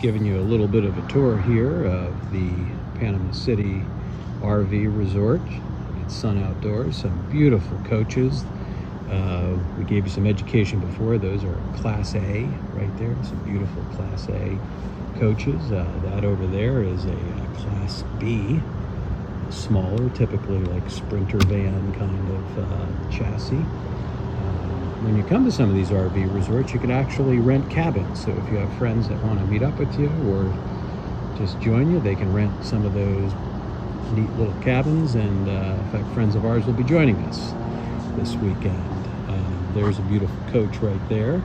Giving you a little bit of a tour here of the Panama City RV Resort. It's Sun Outdoors, some beautiful coaches. We gave you some education before. Those are Class A right there, some beautiful Class A coaches. That over there is a Class B, smaller, typically like Sprinter van kind of chassis. When you come to some of these RV resorts, you can actually rent cabins. So if you have friends that want to meet up with you or just join you, they can rent some of those neat little cabins. And in fact, friends of ours will be joining us this weekend. There's a beautiful coach right there.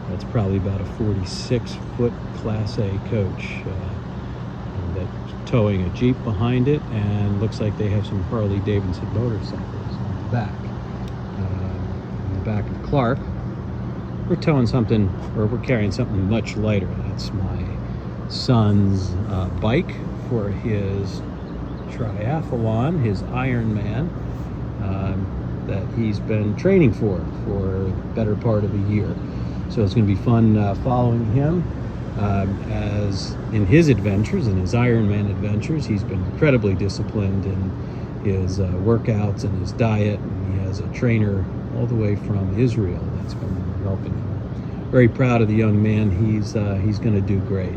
That's probably about a 46-foot Class A coach that's towing a Jeep behind it, and looks like they have some Harley Davidson motorcycles on the back. Back of Clark, we're towing something, or we're carrying something much lighter. That's my son's bike for his triathlon, his Ironman, that he's been training for the better part of a year. So it's going to be fun following him as in his adventures, in his Ironman adventures. He's been incredibly disciplined in his workouts and his diet, and he has a trainer all the way from Israel that's been helping him. Very proud of the young man. He's going to do great,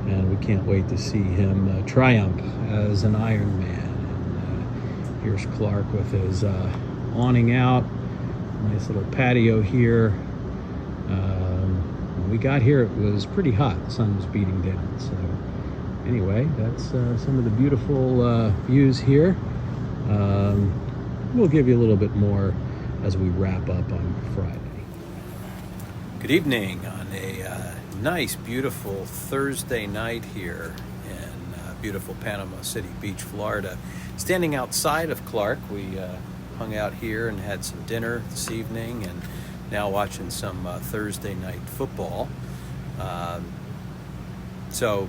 and we can't wait to see him triumph as an Ironman. And here's Clark with his awning out, nice little patio here. When we got here, it was pretty hot. The sun was beating down. So anyway, that's some of the beautiful views here. We'll give you a little bit more as we wrap up on Friday. Good evening on a nice, beautiful Thursday night here in beautiful Panama City Beach, Florida. Standing outside of Clark, we hung out here and had some dinner this evening, and now watching some Thursday night football. So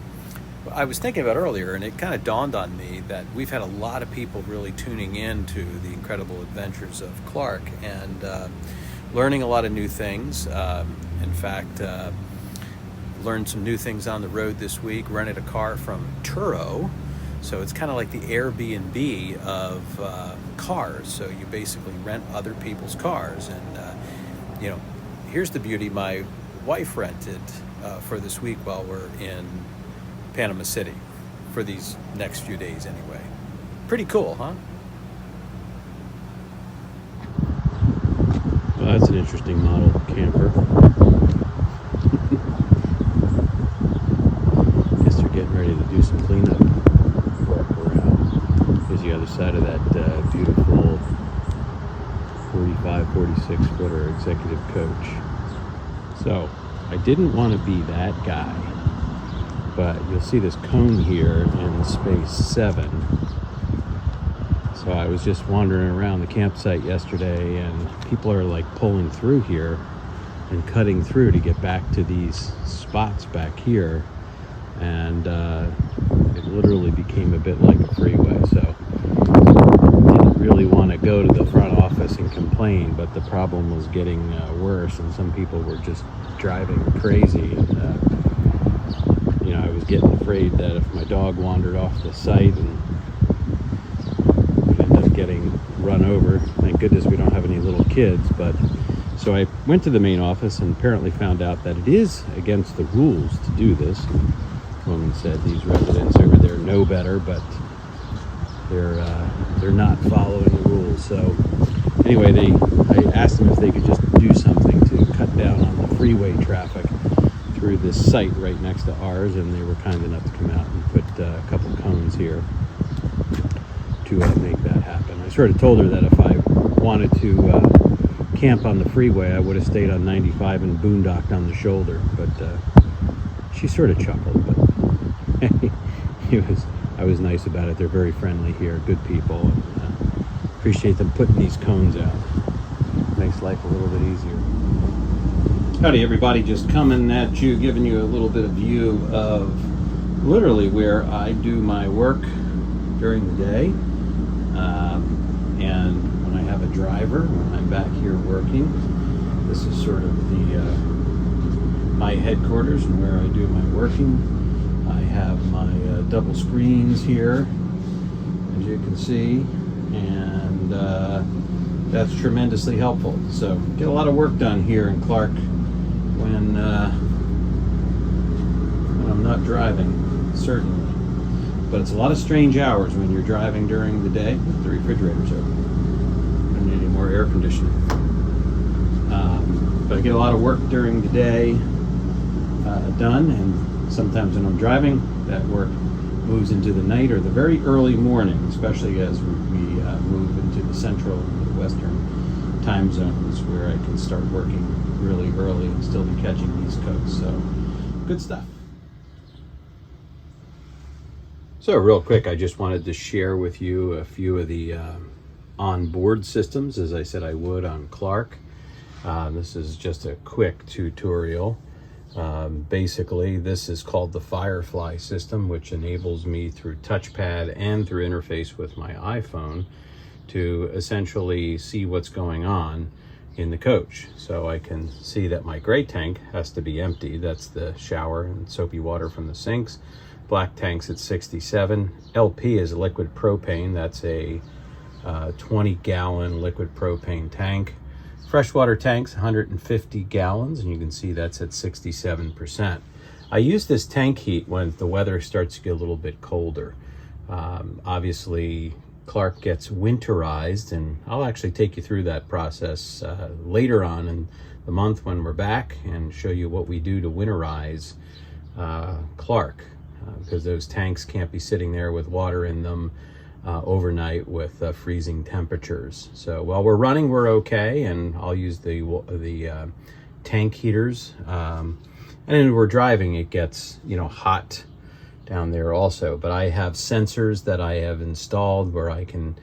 I was thinking about earlier, and it kind of dawned on me that we've had a lot of people really tuning in to the incredible adventures of Clark and learning a lot of new things. In fact, learned some new things on the road this week. Rented a car from Turo, so it's kind of like the Airbnb of cars. So you basically rent other people's cars, and here's the beauty. My wife rented for this week while we're in Panama City for these next few days anyway. Pretty cool, huh? Well, that's an interesting model camper. Guess they're getting ready to do some cleanup work around. Here's the other side of that beautiful 45, 46 footer executive coach. So I didn't want to be that guy, but you'll see this cone here in space 7. So I was just wandering around the campsite yesterday, and people are like pulling through here and cutting through to get back to these spots back here, and it literally became a bit like a freeway. So didn't really want to go to the front office and complain, but the problem was getting worse, and some people were just driving crazy. And I was getting afraid that if my dog wandered off the site and would end up getting run over. Thank goodness we don't have any little kids. But so I went to the main office and apparently found out that it is against the rules to do this. And the woman said these residents over there know better, but they're not following the rules. So anyway, I asked them if they could just do something to cut down on the freeway traffic through this site right next to ours, and they were kind enough to come out and put a couple cones here to make that happen. I sort of told her that if I wanted to camp on the freeway, I would have stayed on 95 and boondocked on the shoulder, but she sort of chuckled, but I was nice about it. They're very friendly here, good people, and appreciate them putting these cones out. Makes life a little bit easier. Howdy everybody, just coming at you, giving you a little bit of view of literally where I do my work during the day. And when I have a driver, when I'm back here working, this is sort of the my headquarters and where I do my working. have my double screens here, as you can see, and that's tremendously helpful. So get a lot of work done here in Clark when I'm not driving, certainly. But it's a lot of strange hours when you're driving during the day with the refrigerator's open. Don't need any more air conditioning. But I get a lot of work during the day done, and sometimes when I'm driving, that work moves into the night or the very early morning, especially as we move into the central and western time zones, where I can start working really early and still be catching East Coast. So good stuff. So real quick, I just wanted to share with you a few of the onboard systems, as I said I would on Clark. This is just a quick tutorial. Basically, this is called the Firefly system, which enables me through touchpad and through interface with my iPhone to essentially see what's going on in the coach. So I can see that my gray tank has to be empty. That's the shower and soapy water from the sinks. Black tank's at 67. LP is liquid propane. That's a 20-gallon liquid propane tank. Freshwater tank's 150 gallons, and you can see that's at 67%. I use this tank heat when the weather starts to get a little bit colder. Obviously, Clark gets winterized, and I'll actually take you through that process later on in the month when we're back and show you what we do to winterize Clark, because those tanks can't be sitting there with water in them overnight with freezing temperatures. So while we're running, we're okay, and I'll use the tank heaters. And when we're driving, it gets hot down there also. But I have sensors that I have installed where I can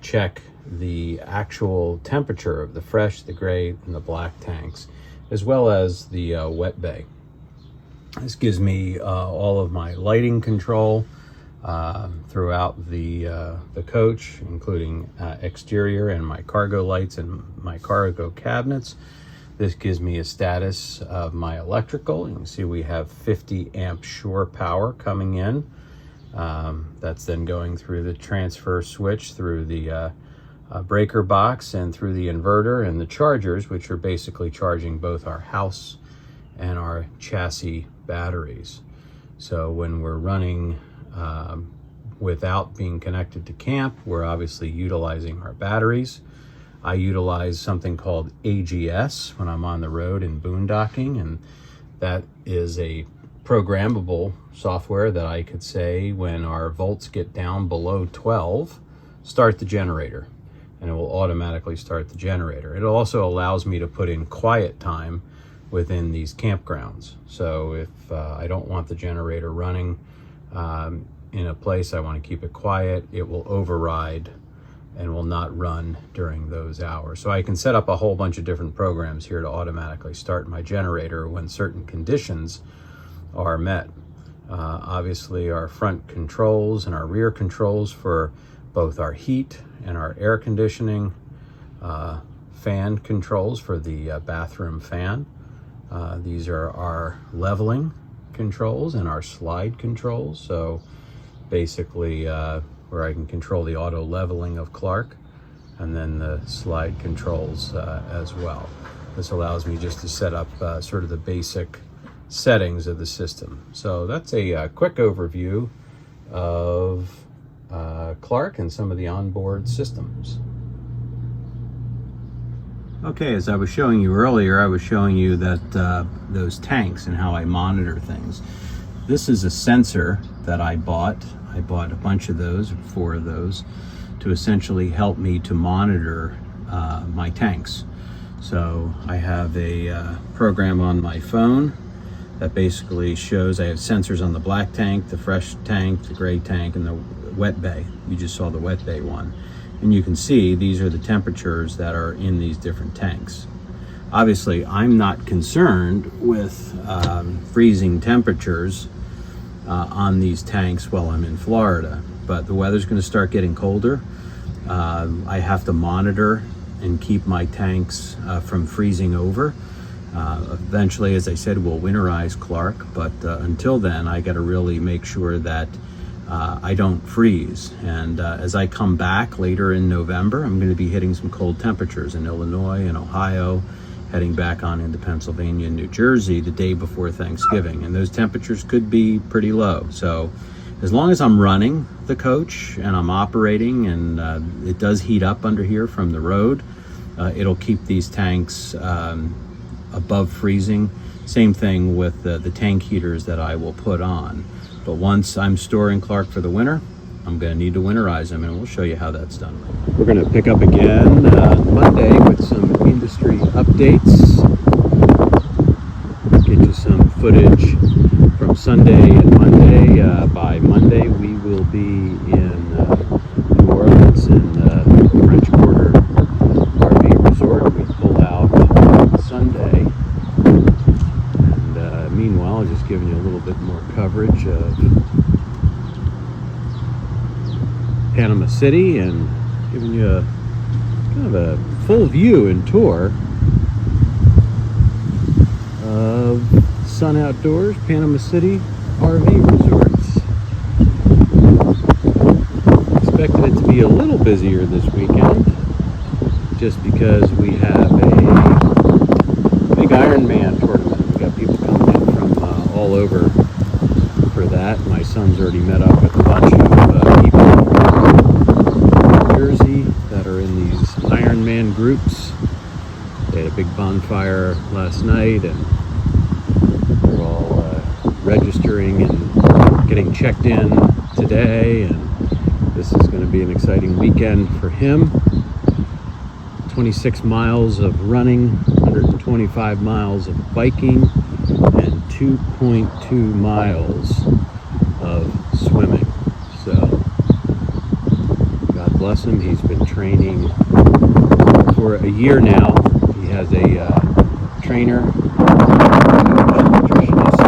check the actual temperature of the fresh, the gray, and the black tanks, as well as the wet bay. This gives me all of my lighting control throughout the coach, including exterior and my cargo lights and my cargo cabinets. This gives me a status of my electrical. You can see we have 50 amp shore power coming in. That's then going through the transfer switch, through the breaker box, and through the inverter and the chargers, which are basically charging both our house and our chassis batteries. So when we're running without being connected to camp, we're obviously utilizing our batteries. I utilize something called AGS when I'm on the road and boondocking, and that is a programmable software that I could say when our volts get down below 12, start the generator, and it will automatically start the generator. It also allows me to put in quiet time within these campgrounds. So if I don't want the generator running in a place, I want to keep it quiet, it will override and will not run during those hours. So I can set up a whole bunch of different programs here to automatically start my generator when certain conditions are met. Obviously, our front controls and our rear controls for both our heat and our air conditioning, fan controls for the bathroom fan. These are our leveling controls and our slide controls. So basically where I can control the auto leveling of Clark, and then the slide controls as well. This allows me just to set up sort of the basic settings of the system. So that's a quick overview of Clark and some of the onboard systems. Okay, as I was showing you earlier, I was showing you that those tanks and how I monitor things. This is a sensor that I bought. I bought a bunch of those, 4 of those, to essentially help me to monitor my tanks. So I have a program on my phone that basically shows I have sensors on the black tank, the fresh tank, the gray tank, and the wet bay. You just saw the wet bay one. And you can see these are the temperatures that are in these different tanks. Obviously, I'm not concerned with freezing temperatures on these tanks while I'm in Florida, but the weather's going to start getting colder. I have to monitor and keep my tanks from freezing over. Eventually, as I said, we'll winterize Clark, but until then, I got to really make sure that I don't freeze. And as I come back later in November, I'm going to be hitting some cold temperatures in Illinois and Ohio, heading back on into Pennsylvania and New Jersey the day before Thanksgiving. And those temperatures could be pretty low. So as long as I'm running the coach and I'm operating and it does heat up under here from the road, it'll keep these tanks above freezing. Same thing with the tank heaters that I will put on. But once I'm storing Clark for the winter, I'm going to need to winterize them, and we'll show you how that's done. We're going to pick up again Monday with some industry updates. Get you some footage from Sunday and Monday. By Monday, we will be in New Orleans in the French Quarter RV Resort. We pull out Sunday. And meanwhile, just giving you a little bit more coverage of Panama City and giving you a kind of a full view and tour of Sun Outdoors Panama City RV Resorts. Expected it to be a little busier this weekend just because we have a big Ironman tournament. We got people coming in from all over for that. My son's already met up with a bunch of people from New Jersey that are in these Ironman groups. They had a big bonfire last night, and they're all registering and getting checked in today, and this is going to be an exciting weekend for him. 26 miles of running, 125 miles of biking, and 2.2 miles of swimming. So God bless him. He's been training for a year now. He has a trainer, nutritionist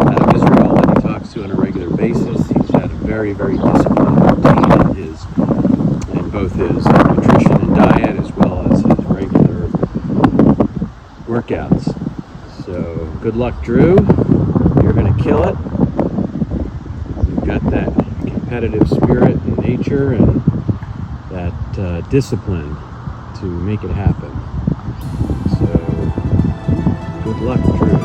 out of Israel that he talks to on a regular basis. He's had a very, very disciplined routine in both his nutrition and diet as well as his regular workouts. So good luck, Drew. You're going to kill it. You've got that competitive spirit and nature and that discipline to make it happen. So good luck, Drew.